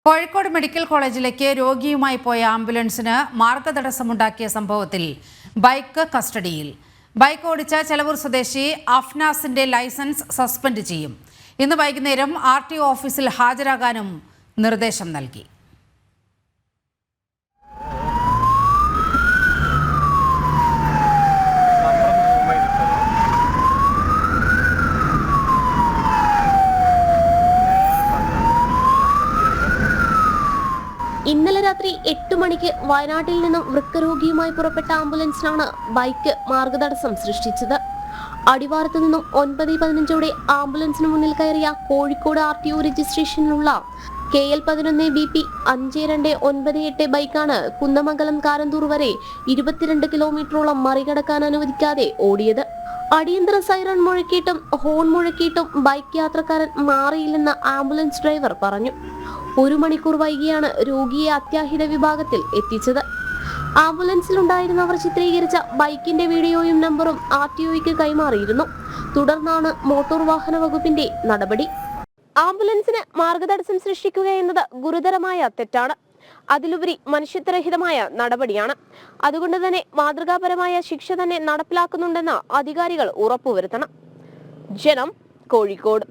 Kozhikode medical കോളേജിലേക്ക് രോഗിയുമായി പോയ ആംബുലൻസിന് മാർഗതടസ്സമുണ്ടാക്കിയ സംഭവത്തിൽ ബൈക്ക് കസ്റ്റഡിയിൽ. ബൈക്ക് ഓടിച്ച ചെലവൂർ സ്വദേശി അഫ്നാസിന്റെ ലൈസൻസ് സസ്പെൻഡ് ചെയ്യും. ഇന്ന് വൈകുന്നേരം RTO ഓഫീസിൽ ഹാജരാകാനും നിർദ്ദേശം നൽകി. ഇന്നലെ രാത്രി 8 മണിക്ക് വയനാട്ടിൽ നിന്നും വൃക്കരോഗിയുമായി പുറപ്പെട്ട ആംബുലൻസിനാണ് ബൈക്ക് മാർഗതടസ്സം സൃഷ്ടിച്ചത്. അടിവാരത്തു നിന്നും 9:15 ആംബുലൻസിന് മുന്നിൽ കയറിയ കോഴിക്കോട് RTO രജിസ്ട്രേഷനിലുള്ള KL11 BP 5298 ബൈക്കാണ് കുന്നമംഗലം കാരന്തൂർ വരെ 22 കിലോമീറ്ററോളം മറികടക്കാൻ അനുവദിക്കാതെ ഓടിയത്. അടിയന്തര സൈറൺ മുഴക്കിയിട്ടും ഹോൺ മുഴക്കിയിട്ടും ബൈക്ക് യാത്രക്കാരൻ മാറിയില്ലെന്ന് ആംബുലൻസ് ഡ്രൈവർ പറഞ്ഞു. 1 മണിക്കൂർ വൈകിയാണ് രോഗിയെ അത്യാഹിത വിഭാഗത്തിൽ എത്തിച്ചത്. ആംബുലൻസിലുണ്ടായിരുന്നവർ ചിത്രീകരിച്ച ബൈക്കിന്റെ വീഡിയോയും നമ്പറും RTOയ്ക്ക് കൈമാറിയിരുന്നു. തുടർന്നാണ് മോട്ടോർ വാഹന വകുപ്പിന്റെ നടപടി. ആംബുലൻസിന് മാർഗതടസ്സം സൃഷ്ടിക്കുക എന്നത് ഗുരുതരമായ തെറ്റാണ്. അതിലുപരി മനുഷ്യത്വരഹിതമായ നടപടിയാണ്. അതുകൊണ്ട് തന്നെ മാതൃകാപരമായ ശിക്ഷ തന്നെ നടപ്പിലാക്കുന്നുണ്ടെന്ന് അധികാരികൾ ഉറപ്പുവരുത്തണം. ജനം, കോഴിക്കോട്.